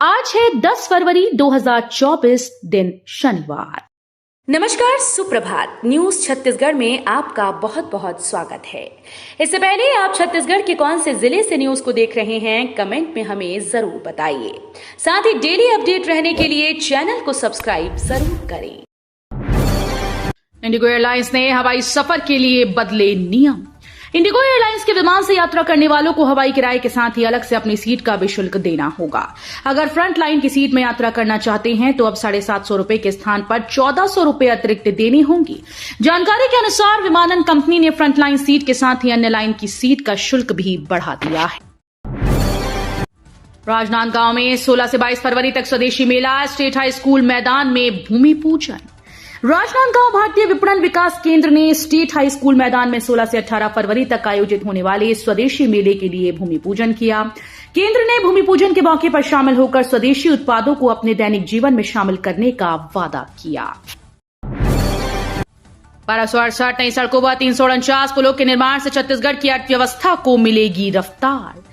आज है 10 फरवरी 2024 दिन शनिवार। नमस्कार, सुप्रभात। न्यूज छत्तीसगढ़ में आपका बहुत बहुत स्वागत है। इससे पहले आप छत्तीसगढ़ के कौन से जिले से न्यूज को देख रहे हैं, कमेंट में हमें जरूर बताइए। साथ ही डेली अपडेट रहने के लिए चैनल को सब्सक्राइब जरूर करें। इंडिगो एयरलाइंस ने हवाई सफर के लिए बदले नियम। इंडिगो एयरलाइंस के विमान से यात्रा करने वालों को हवाई किराए के साथ ही अलग से अपनी सीट का भी शुल्क देना होगा। अगर फ्रंट लाइन की सीट में यात्रा करना चाहते हैं तो अब 750 रुपए के स्थान पर 1400 रुपए अतिरिक्त देनी होंगी। जानकारी के अनुसार विमानन कंपनी ने फ्रंट लाइन सीट के साथ ही अन्य लाइन की सीट का शुल्क भी बढ़ा दिया है। राजनांदगांव में 16 से 22 फरवरी तक स्वदेशी मेला, स्टेट हाई स्कूल मैदान में भूमि पूजन। राजनांदगांव भारतीय विपणन विकास केंद्र ने स्टेट हाई स्कूल मैदान में 16 से 18 फरवरी तक आयोजित होने वाले स्वदेशी मेले के लिए भूमि पूजन किया। केंद्र ने भूमि पूजन के मौके पर शामिल होकर स्वदेशी उत्पादों को अपने दैनिक जीवन में शामिल करने का वादा किया। 1268 नई सड़कों व 349 पुलों के निर्माण से छत्तीसगढ़ की अर्थव्यवस्था को मिलेगी रफ्तार।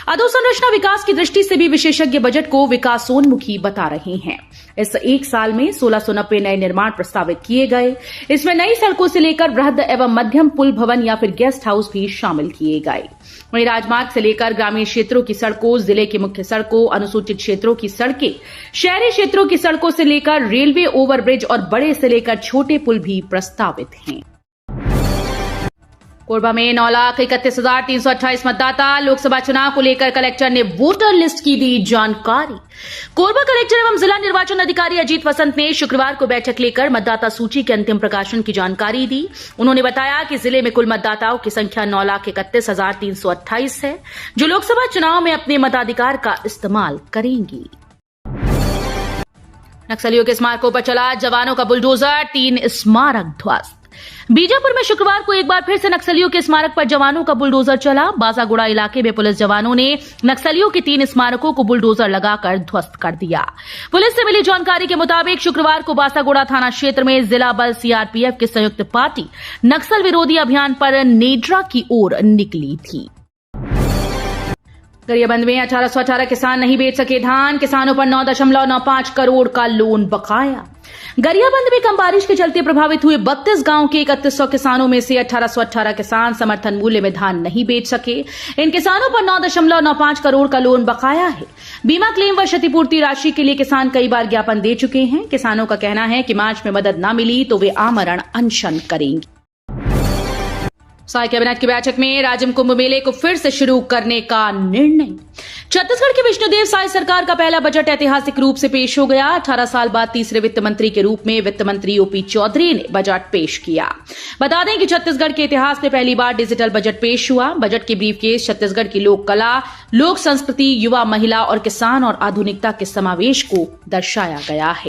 अधोसंरचना विकास की दृष्टि से भी विशेषज्ञ बजट को विकासोन्मुखी बता रहे हैं। इस एक साल में 1690 नए निर्माण प्रस्तावित किए गए। इसमें नई सड़कों से लेकर वृहद एवं मध्यम पुल, भवन या फिर गेस्ट हाउस भी शामिल किए गए। वहीं राजमार्ग से लेकर ग्रामीण क्षेत्रों की सड़कों, जिले की मुख्य सड़कों, अनुसूचित क्षेत्रों की सड़कें, शहरी क्षेत्रों की सड़कों से लेकर रेलवे ओवरब्रिज और बड़े से लेकर छोटे पुल भी प्रस्तावित हैं। कोरबा में 9,31,328 मतदाता। लोकसभा चुनाव को लेकर कलेक्टर ने वोटर लिस्ट की दी जानकारी। कोरबा कलेक्टर एवं जिला निर्वाचन अधिकारी अजीत वसंत ने शुक्रवार को बैठक लेकर मतदाता सूची के अंतिम प्रकाशन की जानकारी दी। उन्होंने बताया कि जिले में कुल मतदाताओं की संख्या 9,31,328 है, जो लोकसभा चुनाव में अपने मताधिकार का इस्तेमाल करेंगी। नक्सलियों के स्मारकों पर चला जवानों का बुलडोजर, 3 स्मारक ध्वस्त। बीजापुर में शुक्रवार को एक बार फिर से नक्सलियों के स्मारक पर जवानों का बुलडोजर चला। बासागुड़ा इलाके में पुलिस जवानों ने नक्सलियों के 3 स्मारकों को बुलडोजर लगाकर ध्वस्त कर दिया। पुलिस से मिली जानकारी के मुताबिक शुक्रवार को बासागुड़ा थाना क्षेत्र में जिला बल सीआरपीएफ की संयुक्त पार्टी नक्सल विरोधी अभियान पर नेड्रा की ओर निकली थी। गरियाबंद में 1818 किसान नहीं बेच सके धान। किसानों पर 9.95 करोड़ का लोन बकाया। गरियाबंद में कम बारिश के चलते प्रभावित हुए 32 गांव के 3100 किसानों में से 1818 किसान समर्थन मूल्य में धान नहीं बेच सके। इन किसानों पर 9.95 करोड़ का लोन बकाया है। बीमा क्लेम व क्षतिपूर्ति राशि के लिए किसान कई बार ज्ञापन दे चुके हैं। किसानों का कहना है कि मार्च में मदद न मिली तो वे आमरण अनशन करेंगे। साय कैबिनेट की बैठक में राजिम कुंभ मेले को फिर से शुरू करने का निर्णय। छत्तीसगढ़ की विष्णुदेव साय सरकार का पहला बजट ऐतिहासिक रूप से पेश हो गया। 18 साल बाद तीसरे वित्त मंत्री के रूप में वित्त मंत्री ओपी चौधरी ने बजट पेश किया। बता दें कि छत्तीसगढ़ के इतिहास में पहली बार डिजिटल बजट पेश हुआ। बजट के ब्रीफकेस छत्तीसगढ़ की लोक कला, लोक संस्कृति, युवा, महिला और किसान और आधुनिकता के समावेश को दर्शाया गया है।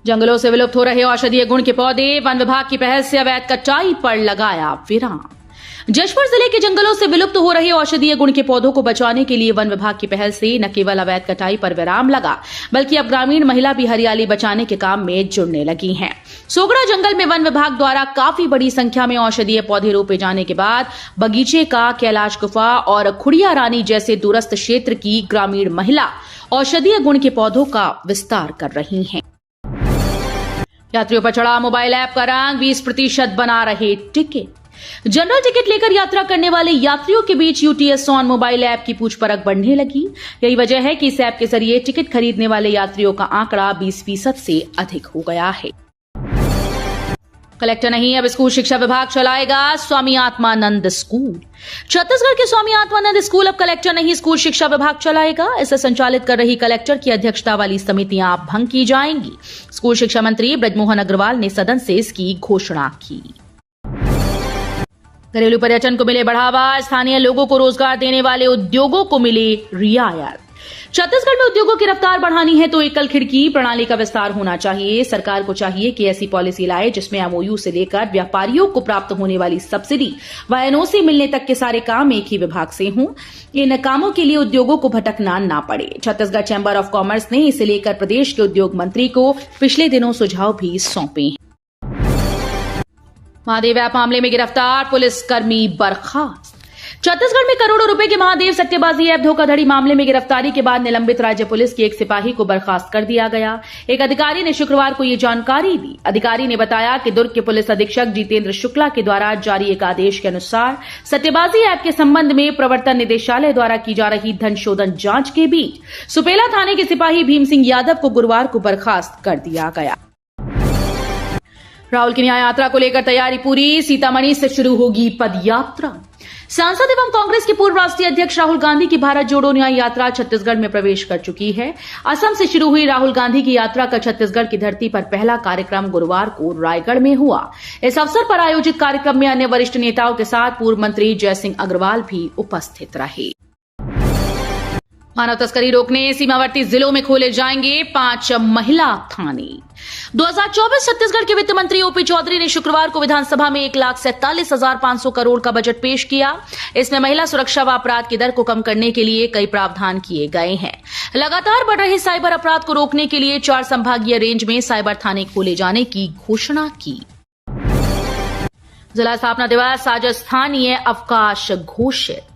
जंगलों से विलुप्त हो रहे औषधीय गुण के पौधे, वन विभाग की पहल से अवैध कटाई पर लगाया विराम। जशपुर जिले के जंगलों से विलुप्त हो रहे औषधीय गुण के पौधों को बचाने के लिए वन विभाग की पहल से न केवल अवैध कटाई पर विराम लगा, बल्कि अब ग्रामीण महिला भी हरियाली बचाने के काम में जुड़ने लगी हैं। सोगड़ा जंगल में वन विभाग द्वारा काफी बड़ी संख्या में औषधीय पौधे रोपे जाने के बाद बगीचे का कैलाश गुफा और खुड़िया रानी जैसे दूरस्थ क्षेत्र की ग्रामीण महिला औषधीय गुण के पौधों का विस्तार कर रही हैं। यात्रियों पर चढ़ा मोबाइल ऐप का रंग, 20% बना रहे टिकट। जनरल टिकट लेकर यात्रा करने वाले यात्रियों के बीच यूटीएस ऑन मोबाइल ऐप की पूछ परख बढ़ने लगी। यही वजह है कि इस ऐप के जरिए टिकट खरीदने वाले यात्रियों का आंकड़ा 20% से अधिक हो गया है। कलेक्टर नहीं, अब स्कूल शिक्षा विभाग चलाएगा स्वामी आत्मानंद स्कूल। छत्तीसगढ़ के स्वामी आत्मानंद स्कूल अब कलेक्टर नहीं, स्कूल शिक्षा विभाग चलाएगा। इसे संचालित कर रही कलेक्टर की अध्यक्षता वाली समितियां भंग की जाएंगी। स्कूल शिक्षा मंत्री बृजमोहन अग्रवाल ने सदन से इसकी घोषणा की। घरेलू पर्यटन को मिले बढ़ावा, स्थानीय लोगों को रोजगार देने वाले उद्योगों को मिले रियायत। छत्तीसगढ़ में उद्योगों की रफ्तार बढ़ानी है तो एकल खिड़की प्रणाली का विस्तार होना चाहिए। सरकार को चाहिए कि ऐसी पॉलिसी लाए जिसमें एमओयू से लेकर व्यापारियों को प्राप्त होने वाली सब्सिडी व एनओसी मिलने तक के सारे काम एक ही विभाग से हों। इन कामों के लिए उद्योगों को भटकना ना पड़े। छत्तीसगढ़ चैंबर ऑफ कॉमर्स ने इसे लेकर प्रदेश के उद्योग मंत्री को पिछले दिनों सुझाव भी सौंपे हैं। महादेव ऐप मामले में गिरफ्तार पुलिसकर्मी बर्खास्त। छत्तीसगढ़ में करोड़ों रुपए के महादेव सट्टेबाजी ऐप धोखाधड़ी मामले में गिरफ्तारी के बाद निलंबित राज्य पुलिस की एक सिपाही को बर्खास्त कर दिया गया। एक अधिकारी ने शुक्रवार को ये जानकारी दी। अधिकारी ने बताया कि दुर्ग के पुलिस अधीक्षक जितेंद्र शुक्ला के द्वारा जारी एक आदेश के अनुसार सट्टेबाजी ऐप के संबंध में प्रवर्तन निदेशालय द्वारा की जा रही धन शोधन जांच के बीच सुपेला थाने के सिपाही भीम सिंह यादव को गुरुवार को बर्खास्त कर दिया गया। राहुल की न्याय यात्रा को लेकर तैयारी पूरी, सीतामढ़ी से शुरू होगी पदयात्रा। सांसद एवं कांग्रेस के पूर्व राष्ट्रीय अध्यक्ष राहुल गांधी की भारत जोड़ो न्याय यात्रा छत्तीसगढ़ में प्रवेश कर चुकी है। असम से शुरू हुई राहुल गांधी की यात्रा का छत्तीसगढ़ की धरती पर पहला कार्यक्रम गुरुवार को रायगढ़ में हुआ। इस अवसर पर आयोजित कार्यक्रम में अन्य वरिष्ठ नेताओं के साथ पूर्व मंत्री जयसिंह अग्रवाल भी उपस्थित रहे। मानव तस्करी रोकने सीमावर्ती जिलों में खोले जाएंगे 5 महिला थाने। 2024 छत्तीसगढ़ के वित्त मंत्री ओपी चौधरी ने शुक्रवार को विधानसभा में 1,47,500 करोड़ का बजट पेश किया। इसमें महिला सुरक्षा व अपराध की दर को कम करने के लिए कई प्रावधान किए गए हैं। लगातार बढ़ रहे साइबर अपराध को रोकने के लिए 4 संभागीय रेंज में साइबर थाने खोले जाने की घोषणा की। जिला स्थापना दिवस आज स्थानीय अवकाश घोषित।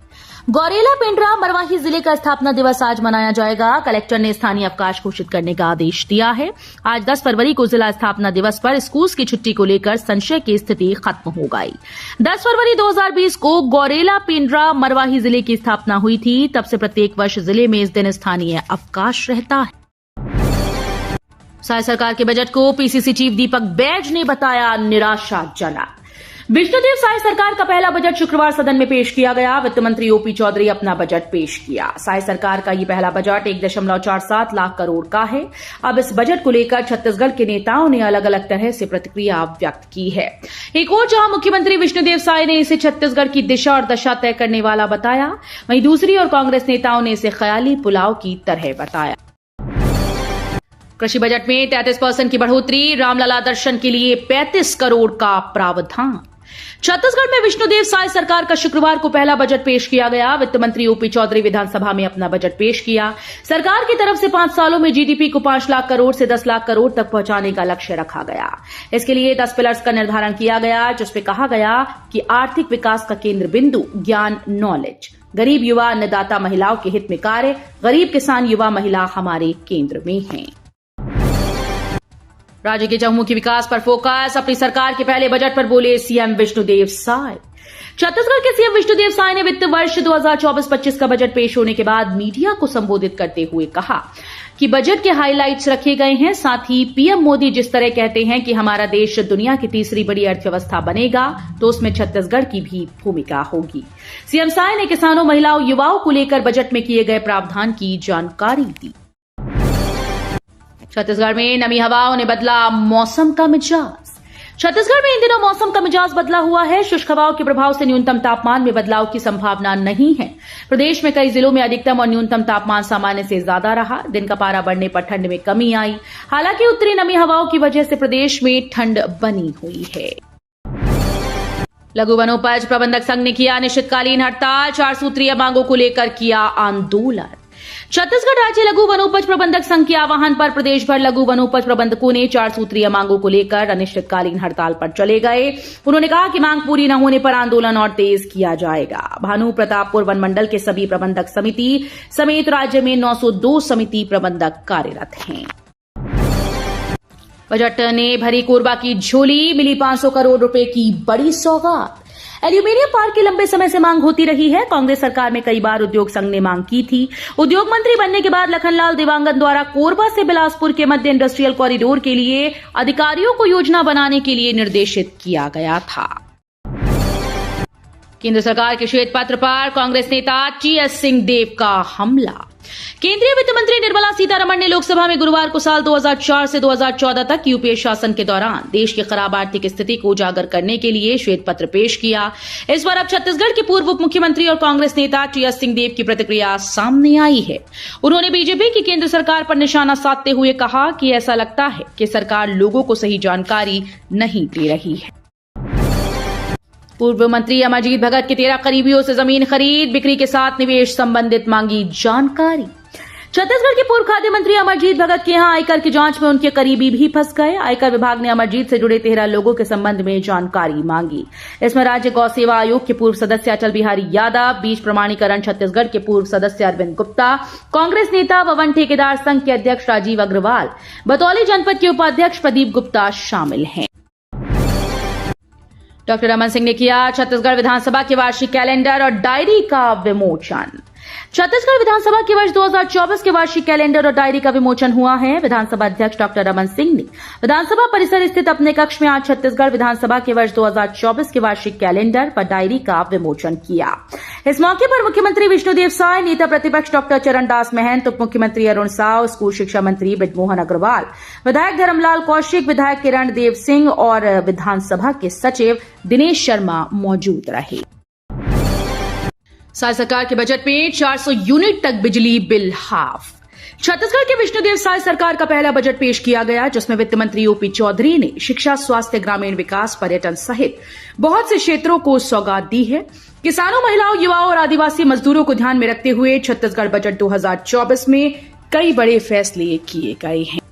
गौरेला पेंड्रा मरवाही जिले का स्थापना दिवस आज मनाया जाएगा। कलेक्टर ने स्थानीय अवकाश घोषित करने का आदेश दिया है। आज 10 फरवरी को जिला स्थापना दिवस पर स्कूल की छुट्टी को लेकर संशय की स्थिति खत्म हो गई। 10 फरवरी 2020 को गौरेला पेंड्रा मरवाही जिले की स्थापना हुई थी। तब से प्रत्येक वर्ष जिले में इस दिन स्थानीय अवकाश रहता है। साय सरकार के बजट को पीसीसी चीफ दीपक बैज ने बताया निराशाजनक। विष्णुदेव साय सरकार का पहला बजट शुक्रवार सदन में पेश किया गया। वित्त मंत्री ओपी चौधरी अपना बजट पेश किया। साय सरकार का ये पहला बजट 1.47 लाख करोड़ का है। अब इस बजट को लेकर छत्तीसगढ़ के नेताओं ने अलग अलग तरह से प्रतिक्रिया व्यक्त की है। एक ओर जहां मुख्यमंत्री विष्णुदेव साय ने इसे छत्तीसगढ़ की दिशा और दशा तय करने वाला बताया, वहीं दूसरी ओर कांग्रेस नेताओं ने इसे ख्याली पुलाव की तरह बताया। कृषि बजट में 33% की बढ़ोतरी, रामलला दर्शन के लिए 35 करोड़ का प्रावधान। छत्तीसगढ़ में विष्णुदेव साय सरकार का शुक्रवार को पहला बजट पेश किया गया। वित्त मंत्री ओपी चौधरी विधानसभा में अपना बजट पेश किया। सरकार की तरफ से 5 सालों में जीडीपी को 5 लाख करोड़ से 10 लाख करोड़ तक पहुंचाने का लक्ष्य रखा गया। इसके लिए 10 पिलर्स का निर्धारण किया गया, जिसमें कहा गया कि आर्थिक विकास का केंद्र बिंदु ज्ञान नॉलेज, गरीब युवा अन्नदाता महिलाओं के हित में कार्य, गरीब किसान युवा महिला हमारे केंद्र में हैं। राज्य के चहुमुखी विकास पर फोकस। अपनी सरकार के पहले बजट पर बोले सीएम विष्णुदेव साय। छत्तीसगढ़ के सीएम विष्णुदेव साय ने वित्त वर्ष 2024-25 का बजट पेश होने के बाद मीडिया को संबोधित करते हुए कहा कि बजट के हाइलाइट्स रखे गए हैं। साथ ही पीएम मोदी जिस तरह कहते हैं कि हमारा देश दुनिया की तीसरी बड़ी अर्थव्यवस्था बनेगा, तो उसमें छत्तीसगढ़ की भी भूमिका होगी। सीएम साय ने किसानों, महिलाओं, युवाओं को लेकर बजट में किए गए प्रावधान की जानकारी दी। छत्तीसगढ़ में नमी हवाओं ने बदला मौसम का मिजाज। छत्तीसगढ़ में इन दिनों मौसम का मिजाज बदला हुआ है। शुष्क हवाओं के प्रभाव से न्यूनतम तापमान में बदलाव की संभावना नहीं है। प्रदेश में कई जिलों में अधिकतम और न्यूनतम तापमान सामान्य से ज्यादा रहा। दिन का पारा बढ़ने पर ठंड में कमी आई। हालांकि उत्तरी नमी हवाओं की वजह से प्रदेश में ठंड बनी हुई है। लघु वनोपज प्रबंधक संघ ने किया अनिश्चितकालीन हड़ताल। 4 सूत्रीय मांगों को लेकर किया आंदोलन। छत्तीसगढ़ राज्य लघु वनोपज प्रबंधक संघ के आह्वान पर प्रदेश भर लघु वनोपज प्रबंधकों ने 4 सूत्रीय मांगों को लेकर अनिश्चितकालीन हड़ताल पर चले गए। उन्होंने कहा कि मांग पूरी न होने पर आंदोलन और तेज किया जाएगा। भानु प्रतापपुर वन मंडल के सभी प्रबंधक समिति समेत राज्य में 902 समिति प्रबंधक कार्यरत हैं। बजट ने भरी कोरबा की झोली, मिली 500 करोड़ रुपए की बड़ी सौगात। एल्यूमिनियम पार्क की लंबे समय से मांग होती रही है। कांग्रेस सरकार में कई बार उद्योग संघ ने मांग की थी। उद्योग मंत्री बनने के बाद लखनलाल देवांगन द्वारा कोरबा से बिलासपुर के मध्य इंडस्ट्रियल कॉरिडोर के लिए अधिकारियों को योजना बनाने के लिए निर्देशित किया गया था। केंद्र सरकार के श्वेत पत्र पर कांग्रेस नेता टीएस सिंहदेव का हमला। केंद्रीय वित्त मंत्री निर्मला सीतारमण ने लोकसभा में गुरुवार को साल 2004 से 2014 तक यूपीए शासन के दौरान देश की खराब आर्थिक स्थिति को उजागर करने के लिए श्वेत पत्र पेश किया। इस बार अब छत्तीसगढ़ के पूर्व उप मुख्यमंत्री और कांग्रेस नेता टीएस सिंहदेव की प्रतिक्रिया सामने आई है। उन्होंने बीजेपी की केंद्र सरकार पर निशाना साधते हुए कहा कि ऐसा लगता है कि सरकार लोगों को सही जानकारी नहीं दे रही है। पूर्व मंत्री अमरजीत भगत के 13 करीबियों से जमीन खरीद, बिक्री के साथ निवेश संबंधित मांगी जानकारी। छत्तीसगढ़ के पूर्व खाद्य मंत्री अमरजीत भगत के यहां आयकर की जांच में उनके करीबी भी फंस गए। आयकर विभाग ने अमरजीत से जुड़े 13 लोगों के संबंध में जानकारी मांगी। इसमें राज्य गौ सेवा आयोग के पूर्व सदस्य अटल बिहारी यादव, बीज प्रमाणीकरण छत्तीसगढ़ के पूर्व सदस्य अरविंद गुप्ता, कांग्रेस नेता भवन ठेकेदार संघ के अध्यक्ष राजीव अग्रवाल, बतौली जनपद के उपाध्यक्ष प्रदीप गुप्ता शामिल हैं। डॉक्टर रमन सिंह ने किया छत्तीसगढ़ विधानसभा के वार्षिक कैलेंडर और डायरी का विमोचन। छत्तीसगढ़ विधानसभा के वर्ष 2024 के वार्षिक कैलेंडर और डायरी का विमोचन हुआ है। विधानसभा अध्यक्ष डॉक्टर रमन सिंह ने विधानसभा परिसर स्थित अपने कक्ष में आज छत्तीसगढ़ विधानसभा के वर्ष 2024 के वार्षिक कैलेंडर व डायरी का विमोचन किया। इस मौके पर मुख्यमंत्री विष्णुदेव साय, नेता प्रतिपक्ष डॉक्टर चरणदास महंत, उप मुख्यमंत्री अरुण साव, स्कूल शिक्षा मंत्री बृजमोहन अग्रवाल, विधायक धर्मलाल कौशिक, विधायक किरण देव सिंह और विधानसभा के सचिव दिनेश शर्मा मौजूद रहे। साय सरकार के बजट में 400 यूनिट तक बिजली बिल हाफ। छत्तीसगढ़ के विष्णुदेव साय सरकार का पहला बजट पेश किया गया, जिसमें वित्त मंत्री ओपी चौधरी ने शिक्षा, स्वास्थ्य, ग्रामीण विकास, पर्यटन सहित बहुत से क्षेत्रों को सौगात दी है। किसानों, महिलाओं, युवाओं और आदिवासी मजदूरों को ध्यान में रखते हुए छत्तीसगढ़ बजट 2024 में कई बड़े फैसले किए गए हैं।